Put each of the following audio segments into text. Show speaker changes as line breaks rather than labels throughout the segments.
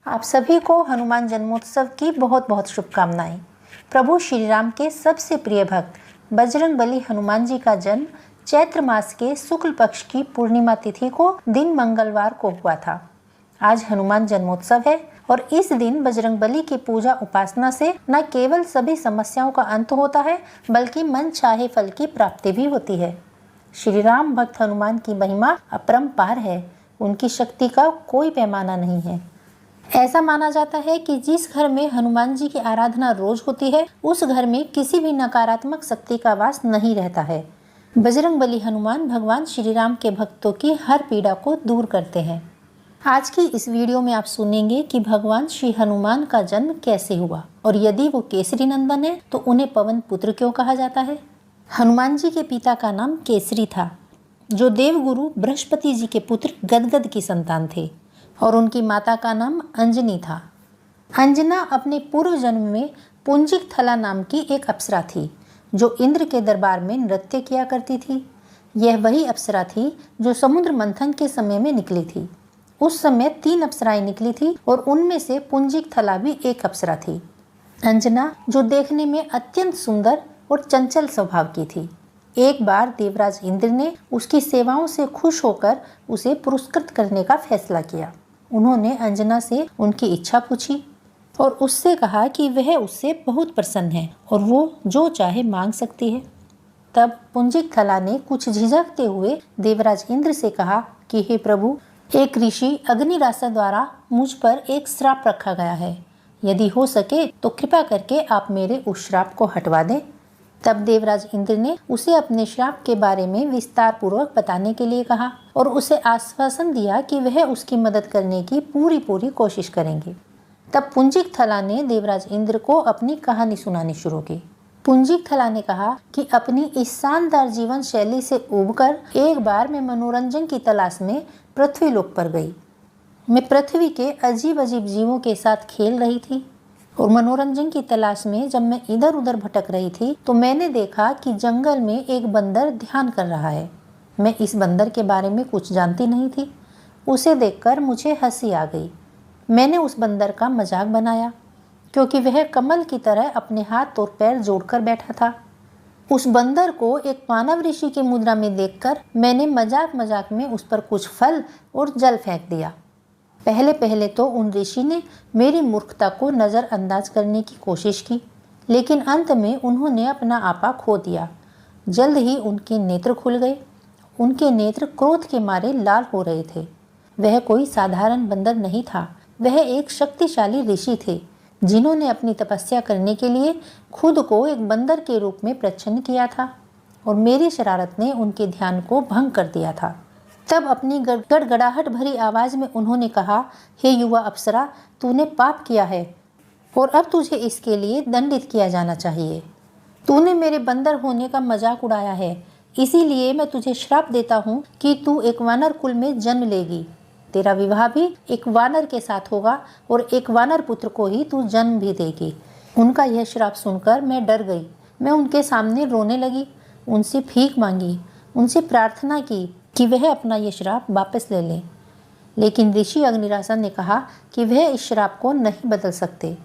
आप सभी को हनुमान जन्मोत्सव की बहुत बहुत शुभकामनाएं। प्रभु श्री राम के सबसे प्रिय भक्त बजरंगबली हनुमान जी का जन्म चैत्र मास के शुक्ल पक्ष की पूर्णिमा तिथि को दिन मंगलवार को हुआ था। आज हनुमान जन्मोत्सव है और इस दिन बजरंगबली की पूजा उपासना से न केवल सभी समस्याओं का अंत होता है, बल्कि मन चाहे फल की प्राप्ति भी होती है। श्री राम भक्त हनुमान की महिमा अपरंपार है। उनकी शक्ति का कोई पैमाना नहीं है। ऐसा माना जाता है कि जिस घर में हनुमान जी की आराधना रोज होती है, उस घर में किसी भी नकारात्मक शक्ति का वास नहीं रहता है। बजरंगबली हनुमान भगवान श्री राम के भक्तों की हर पीड़ा को दूर करते हैं। आज की इस वीडियो में आप सुनेंगे कि भगवान श्री हनुमान का जन्म कैसे हुआ और यदि वो केसरी नंदन है तो उन्हें पवन पुत्र क्यों कहा जाता है। हनुमान जी के पिता का नाम केसरी था, जो देवगुरु बृहस्पति जी के पुत्र गदगद की संतान थे, और उनकी माता का नाम अंजनी था। अंजना अपने पूर्व जन्म में पुंजिक थला नाम की एक अप्सरा थी, जो इंद्र के दरबार में नृत्य किया करती थी। यह वही अप्सरा थी जो समुद्र मंथन के समय में निकली थी। उस समय 3 अप्सराएं निकली थी और उनमें से पुंजिक थला भी एक अप्सरा थी। अंजना, जो देखने में अत्यंत सुंदर और चंचल स्वभाव की थी, एक बार देवराज इंद्र ने उसकी सेवाओं से खुश होकर उसे पुरस्कृत करने का फैसला किया। उन्होंने अंजना से उनकी इच्छा पूछी और उससे कहा कि वह उससे बहुत प्रसन्न है और वो जो चाहे मांग सकती है। तब पुंजिक थला ने कुछ झिझकते हुए देवराज इंद्र से कहा कि हे प्रभु, एक ऋषि अग्निरासा द्वारा मुझ पर एक श्राप रखा गया है। यदि हो सके तो कृपा करके आप मेरे उस श्राप को हटवा दें। तब देवराज इंद्र ने उसे अपने श्राप के बारे में विस्तार पूर्वक बताने के लिए कहा और उसे आश्वासन दिया कि वह उसकी मदद करने की पूरी कोशिश करेंगे। तब पुंजिक थला ने देवराज इंद्र को अपनी कहानी सुनानी शुरू की। पुंजिक थला ने कहा कि अपनी इस शानदार जीवन शैली से उबकर एक बार मैं मनोरंजन की तलाश में पृथ्वी लोक पर गई। मैं पृथ्वी के अजीब अजीब जीवों के साथ खेल रही थी और मनोरंजन की तलाश में जब मैं इधर उधर भटक रही थी तो मैंने देखा कि जंगल में एक बंदर ध्यान कर रहा है। मैं इस बंदर के बारे में कुछ जानती नहीं थी। उसे देखकर मुझे हंसी आ गई। मैंने उस बंदर का मजाक बनाया, क्योंकि वह कमल की तरह अपने हाथ और पैर जोड़कर बैठा था। उस बंदर को एक मानव ऋषि की मुद्रा में देखकर मैंने मजाक में उस पर कुछ फल और जल फेंक दिया। पहले तो उन ऋषि ने मेरी मूर्खता को नज़रअंदाज करने की कोशिश की, लेकिन अंत में उन्होंने अपना आपा खो दिया। जल्द ही उनके नेत्र खुल गए। उनके नेत्र क्रोध के मारे लाल हो रहे थे। वह कोई साधारण बंदर नहीं था, वह एक शक्तिशाली ऋषि थे, जिन्होंने अपनी तपस्या करने के लिए खुद को एक बंदर के रूप में प्रच्छन्न किया था और मेरी शरारत ने उनके ध्यान को भंग कर दिया था। तब अपनी गड़गड़ाहट भरी आवाज में उन्होंने कहा, हे युवा अप्सरा, तूने पाप किया है और अब तुझे इसके लिए दंडित किया जाना चाहिए। तूने मेरे बंदर होने का मजाक उड़ाया है, इसीलिए मैं तुझे श्राप देता हूँ कि तू एक वानर कुल में जन्म लेगी। तेरा विवाह भी एक वानर के साथ होगा और एक वानर पुत्र को ही तू जन्म भी देगी। उनका यह श्राप सुनकर मैं डर गई। मैं उनके सामने रोने लगी, उनसे भीख मांगी, उनसे प्रार्थना की कि वह अपना ये श्राप वापस ले लें। लेकिन ऋषि अग्निरासा ने कहा कि वह इस श्राप को नहीं बदल सकते,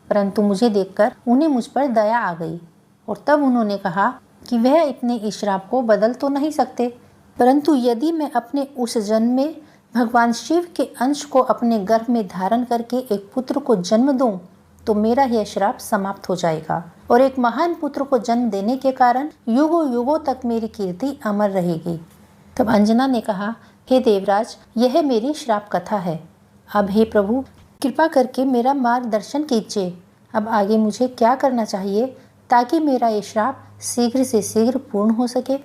परंतु मुझे देखकर उन्हें मुझ पर दया आ गई और तब उन्होंने कहा कि वह इतने इस श्राप को बदल तो नहीं सकते, परंतु यदि मैं अपने उस जन्म में भगवान शिव के अंश को अपने गर्भ में धारण करके एक पुत्र को जन्म दूं, तो मेरा यह श्राप समाप्त हो जाएगा और एक महान पुत्र को जन्म देने के कारण युगों युगों तक मेरी कीर्ति अमर रहेगी। तब अंजना ने कहा, हे देवराज, यह मेरी श्राप कथा है। अब हे प्रभु, कृपा करके मेरा मार्गदर्शन कीजिए। अब आगे मुझे क्या करना चाहिए ताकि मेरा ये श्राप शीघ्र से शीघ्र पूर्ण हो सके।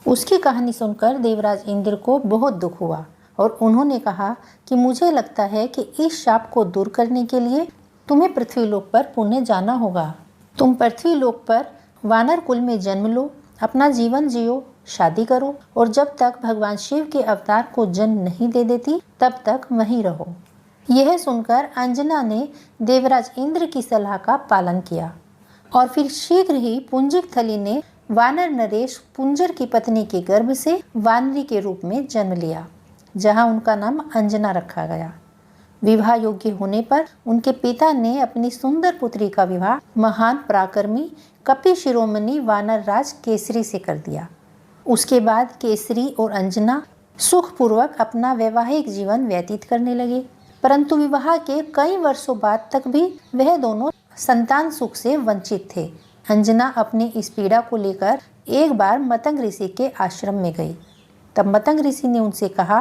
उसकी कहानी सुनकर देवराज इंद्र को बहुत दुख हुआ और उन्होंने कहा कि मुझे लगता है कि इस शाप को दूर करने के लिए तुम्हें पृथ्वीलोक पर पुण्य जाना होगा। तुम पृथ्वीलोक पर वानर कुल में जन्म लो, अपना जीवन जियो, शादी करो और जब तक भगवान शिव के अवतार को जन्म नहीं दे देती तब तक वहीं रहो। यह सुनकर अंजना ने देवराज इंद्र की सलाह का पालन किया और फिर शीघ्र ही पुंजिक थली ने वानर नरेश पुंजर की पत्नी के गर्भ से वानरी के रूप में जन्म लिया, जहां उनका नाम अंजना रखा गया। विवाह योग्य होने पर उनके पिता ने अपनी सुंदर पुत्री का विवाह महान पराक्रमी कपि शिरोमणि वानर राज केसरी से कर दिया। उसके बाद केसरी और अंजना सुखपूर्वक अपना वैवाहिक जीवन व्यतीत करने लगे, परंतु विवाह के कई वर्षों बाद तक भी वह दोनों संतान सुख से वंचित थे। अंजना अपनी इस पीड़ा को लेकर एक बार मतंग ऋषि के आश्रम में गई। तब मतंग ऋषि ने उनसे कहा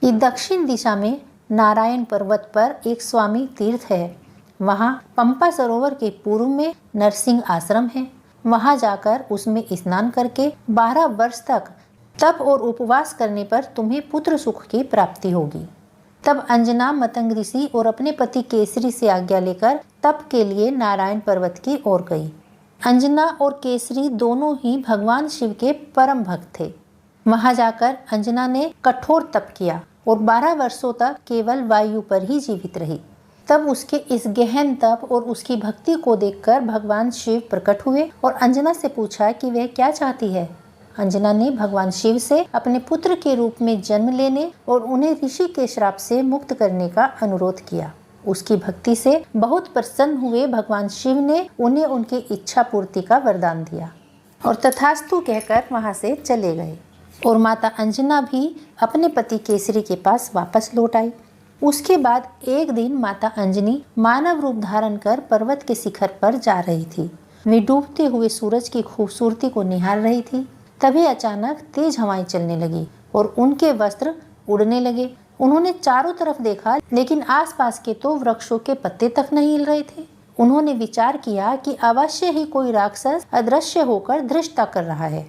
कि दक्षिण दिशा में नारायण पर्वत पर एक स्वामी तीर्थ है। वहाँ पंपा सरोवर के पूर्व में नरसिंह आश्रम है। वहाँ जाकर उसमें स्नान करके 12 वर्ष तक तप और उपवास करने पर तुम्हें पुत्र सुख की प्राप्ति होगी। तब अंजना मतंग ऋषि और अपने पति केसरी से आज्ञा लेकर तप के लिए नारायण पर्वत की ओर गई। अंजना और केसरी दोनों ही भगवान शिव के परम भक्त थे। वहां जाकर अंजना ने कठोर तप किया और 12 वर्षों तक केवल वायु पर ही जीवित रही। तब उसके इस गहन तप और उसकी भक्ति को देखकर भगवान शिव प्रकट हुए और अंजना से पूछा कि वह क्या चाहती है। अंजना ने भगवान शिव से अपने पुत्र के रूप में जन्म लेने और उन्हें ऋषि के श्राप से मुक्त करने का अनुरोध किया। उसकी भक्ति से बहुत प्रसन्न हुए भगवान शिव ने उन्हें उनकी इच्छा पूर्ति का वरदान दिया और तथास्तु कहकर वहां से चले गए। और माता अंजना भी अपने पति केसरी के पास वापस लौट आई। उसके बाद एक दिन माता अंजनी मानव रूप धारण कर पर्वत के शिखर पर जा रही थी। वे डूबते हुए सूरज की खूबसूरती को निहार रही थी। तभी अचानक तेज हवाएं चलने लगी और उनके वस्त्र उड़ने लगे। उन्होंने चारों तरफ देखा, लेकिन आसपास के तो वृक्षों के पत्ते तक नहीं हिल रहे थे। उन्होंने विचार किया कि अवश्य ही कोई राक्षस अदृश्य होकर धृष्टता कर रहा है।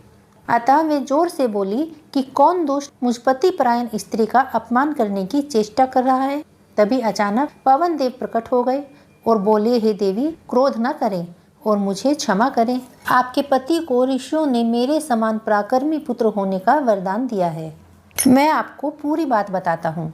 अतः वे जोर से बोली कि कौन दुष्ट मुझ पति परायण स्त्री का अपमान करने की चेष्टा कर रहा है। तभी अचानक पवन देव प्रकट हो गए और बोले, हे देवी, क्रोध न करें और मुझे क्षमा करें। आपके पति को ऋषियों ने मेरे समान पराक्रमी पुत्र होने का वरदान दिया है। मैं आपको पूरी बात बताता हूँ।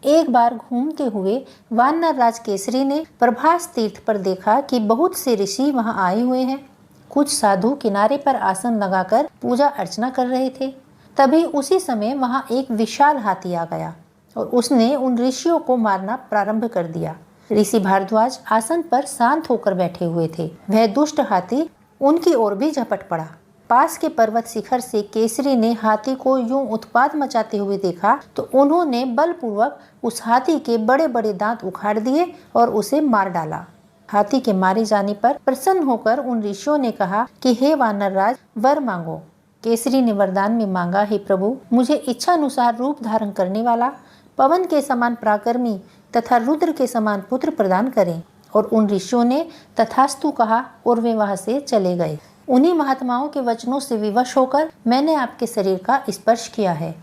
एक बार घूमते हुए वानर राज केसरी ने प्रभास तीर्थ पर देखा कि बहुत से ऋषि वहाँ आए हुए हैं। कुछ साधु किनारे पर आसन लगाकर पूजा अर्चना कर रहे थे। तभी उसी समय वहाँ एक विशाल हाथी आ गया और उसने उन ऋषियों को मारना प्रारंभ कर दिया। ऋषि भारद्वाज आसन पर शांत होकर बैठे हुए थे। वह दुष्ट हाथी उनकी ओर भी झपट पड़ा। पास के पर्वत शिखर से केसरी ने हाथी को यूं उत्पात मचाते हुए देखा तो उन्होंने बलपूर्वक उस हाथी के बड़े बड़े दांत उखाड़ दिए और उसे मार डाला। हाथी के मारे जाने पर प्रसन्न होकर उन ऋषियों ने कहा कि हे वानर राज, वर मांगो। केसरी ने वरदान में मांगा, हे प्रभु, मुझे इच्छानुसार रूप धारण करने वाला, पवन के समान पराक्रमी तथा रुद्र के समान पुत्र प्रदान करें। और उन ऋषियों ने तथास्तु कहा और वे वहां से चले गए। उन्हीं महात्माओं के वचनों से विवश होकर मैंने आपके शरीर का स्पर्श किया है।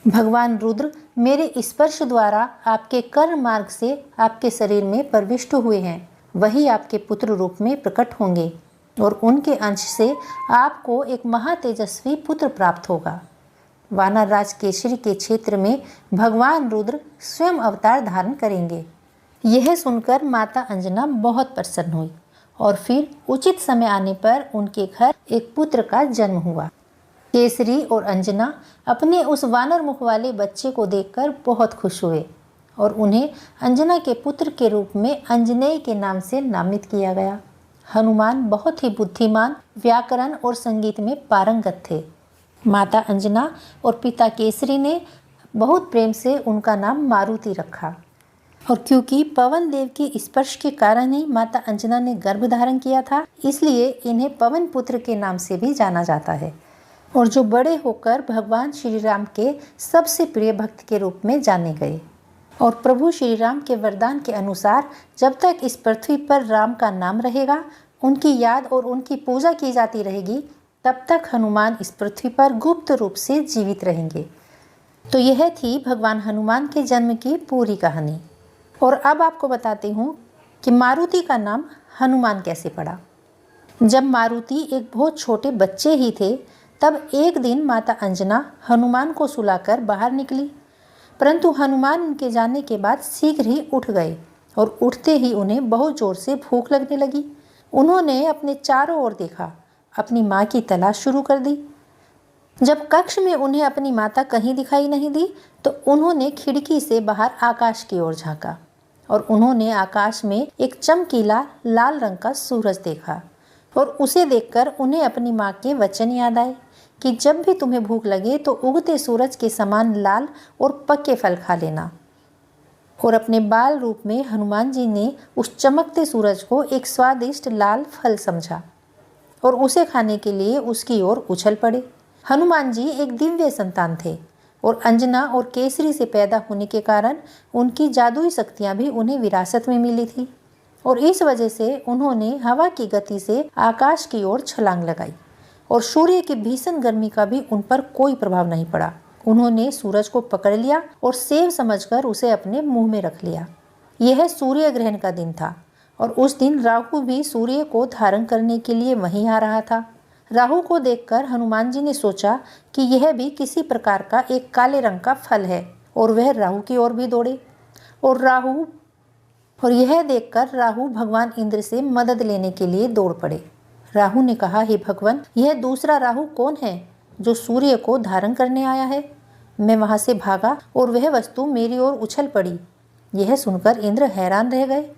भगवान रुद्र मेरे स्पर्श द्वारा आपके कर्म मार्ग से आपके शरीर में प्रविष्ट हुए हैं। वही आपके पुत्र रूप में प्रकट होंगे और उनके अंश से आपको एक महातेजस्वी पुत्र प्राप्त होगा। वानर राज केसरी के क्षेत्र में भगवान रुद्र स्वयं अवतार धारण करेंगे। यह सुनकर माता अंजना बहुत प्रसन्न हुई और फिर उचित समय आने पर उनके घर एक पुत्र का जन्म हुआ। केसरी और अंजना अपने उस वानर मुख वाले बच्चे को देखकर बहुत खुश हुए और उन्हें अंजना के पुत्र के रूप में अंजनेय के नाम से नामित किया गया। हनुमान बहुत ही बुद्धिमान, व्याकरण और संगीत में पारंगत थे। माता अंजना और पिता केसरी ने बहुत प्रेम से उनका नाम मारुति रखा और क्योंकि पवन देव के स्पर्श के कारण ही माता अंजना ने गर्भ धारण किया था, इसलिए इन्हें पवन पुत्र के नाम से भी जाना जाता है और जो बड़े होकर भगवान श्री राम के सबसे प्रिय भक्त के रूप में जाने गए। और प्रभु श्री राम के वरदान के अनुसार जब तक इस पृथ्वी पर राम का नाम रहेगा, उनकी याद और उनकी पूजा की जाती रहेगी, तब तक हनुमान इस पृथ्वी पर गुप्त रूप से जीवित रहेंगे। तो यह थी भगवान हनुमान के जन्म की पूरी कहानी। और अब आपको बताती हूँ कि मारुति का नाम हनुमान कैसे पड़ा। जब मारुति एक बहुत छोटे बच्चे ही थे, तब एक दिन माता अंजना हनुमान को सुलाकर बाहर निकली, परंतु हनुमान उनके जाने के बाद शीघ्र ही उठ गए और उठते ही उन्हें बहुत जोर से भूख लगने लगी। उन्होंने अपने चारों ओर देखा, अपनी माँ की तलाश शुरू कर दी। जब कक्ष में उन्हें अपनी माता कहीं दिखाई नहीं दी तो उन्होंने खिड़की से बाहर आकाश की ओर झांका। और उन्होंने आकाश में एक चमकीला लाल रंग का सूरज देखा और उसे देखकर उन्हें अपनी माँ के वचन याद आए कि जब भी तुम्हें भूख लगे तो उगते सूरज के समान लाल और पक्के फल खा लेना। और अपने बाल रूप में हनुमान जी ने उस चमकते सूरज को एक स्वादिष्ट लाल फल समझा और उसे खाने के लिए उसकी ओर उछल पड़े। हनुमान जी एक दिव्य संतान थे और अंजना और केसरी से पैदा होने के कारण उनकी जादुई शक्तियां भी उन्हें विरासत में मिली थी और इस वजह से उन्होंने हवा की गति से आकाश की ओर छलांग लगाई और सूर्य की भीषण गर्मी का भी उन पर कोई प्रभाव नहीं पड़ा। उन्होंने सूरज को पकड़ लिया और सेव समझकर उसे अपने मुंह में रख लिया। यह सूर्य ग्रहण का दिन था और उस दिन राहु भी सूर्य को धारण करने के लिए वहीं आ रहा था। राहु को देखकर हनुमान जी ने सोचा कि यह भी किसी प्रकार का एक काले रंग का फल है और वह राहु की ओर भी दौड़े और यह देखकर राहु भगवान इंद्र से मदद लेने के लिए दौड़ पड़े। राहु ने कहा, हे भगवान, यह दूसरा राहु कौन है जो सूर्य को धारण करने आया है? मैं वहां से भागा और वह वस्तु मेरी ओर उछल पड़ी। यह सुनकर इंद्र हैरान रह गए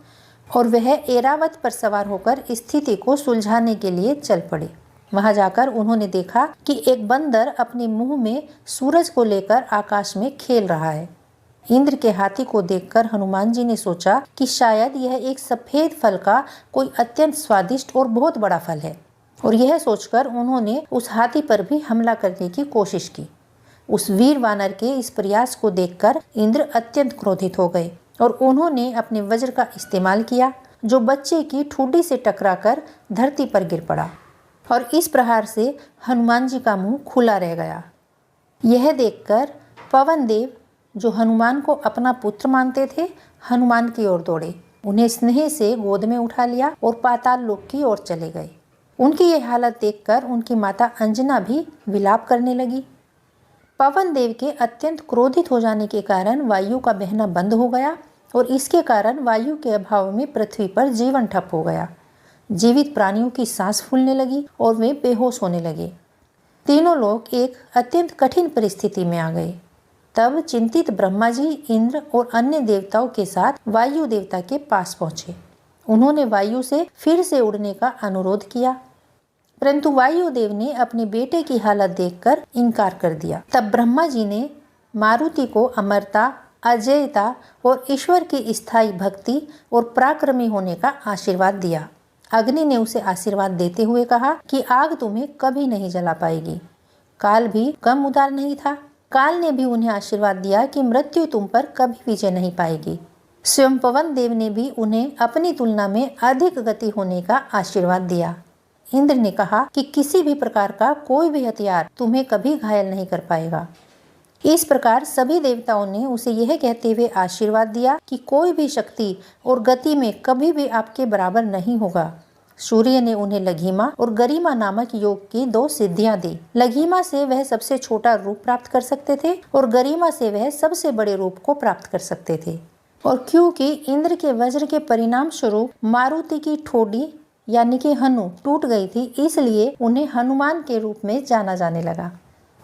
और वह ऐरावत पर सवार होकर स्थिति को सुलझाने के लिए चल पड़े। वहां जाकर उन्होंने देखा कि एक बंदर अपने मुंह में सूरज को लेकर आकाश में खेल रहा है। इंद्र के हाथी को देखकर हनुमान जी ने सोचा कि शायद यह एक सफेद फल का कोई अत्यंत स्वादिष्ट और बहुत बड़ा फल है और यह सोचकर उन्होंने उस हाथी पर भी हमला करने की कोशिश की। उस वीर वानर के इस प्रयास को देखकर इंद्र अत्यंत क्रोधित हो गए और उन्होंने अपने वज्र का इस्तेमाल किया जो बच्चे की ठुड्डी से टकराकर धरती पर गिर पड़ा और इस प्रहार से हनुमान जी का मुंह खुला रह गया। यह देखकर पवन देव, जो हनुमान को अपना पुत्र मानते थे, हनुमान की ओर दौड़े, उन्हें स्नेह से गोद में उठा लिया और पाताल लोक की ओर चले गए। उनकी यह हालत देखकर उनकी माता अंजना भी विलाप करने लगी। पवन देव के अत्यंत क्रोधित हो जाने के कारण वायु का बहना बंद हो गया और इसके कारण वायु के अभाव में पृथ्वी पर जीवन ठप हो गया। जीवित प्राणियों की सांस फूलने लगी और वे बेहोश होने लगे। तीनों लोग एक अत्यंत कठिन परिस्थिति में आ गए। तब चिंतित ब्रह्मा जी, इंद्र और अन्य देवताओं के साथ वायु देवता के पास पहुंचे। उन्होंने वायु से फिर से उड़ने का अनुरोध किया, परंतु वायु देव ने अपने बेटे की हालत देखकर इनकार कर दिया। तब ब्रह्मा जी ने मारुति को अमरता, अजेयता और ईश्वर की स्थायी भक्ति और पराक्रमी होने का आशीर्वाद दिया। अग्नि ने उसे आशीर्वाद देते हुए कहा कि आग तुम्हें कभी नहीं जला पाएगी। काल भी कम उदार नहीं था। काल ने भी उन्हें आशीर्वाद दिया कि मृत्यु तुम पर कभी विजय नहीं पाएगी। स्वयं पवन देव ने भी उन्हें अपनी तुलना में अधिक गति होने का आशीर्वाद दिया। इंद्र ने कहा कि किसी भी प्रकार का कोई भी हथियार तुम्हें कभी घायल नहीं कर पाएगा। इस प्रकार सभी देवताओं ने उसे यह कहते हुए आशीर्वाद दिया कि कोई भी शक्ति और गति में कभी भी आपके बराबर नहीं होगा। सूर्य ने उन्हें लघिमा और गरिमा नामक योग की 2 सिद्धियां दी। लघिमा से वह सबसे छोटा रूप प्राप्त कर सकते थे और गरिमा से वह सबसे बड़े रूप को प्राप्त कर सकते थे। और क्योंकि इंद्र के वज्र के परिणाम स्वरूप मारुति की ठोडी यानी कि हनु टूट गई थी, इसलिए उन्हें हनुमान के रूप में जाना जाने लगा।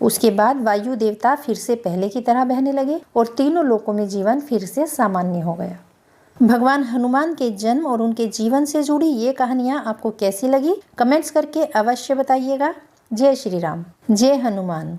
उसके बाद वायु देवता फिर से पहले की तरह बहने लगे और तीनों लोकों में जीवन फिर से सामान्य हो गया। भगवान हनुमान के जन्म और उनके जीवन से जुड़ी ये कहानियाँ आपको कैसी लगी, कमेंट्स करके अवश्य बताइएगा। जय श्री राम, जय हनुमान।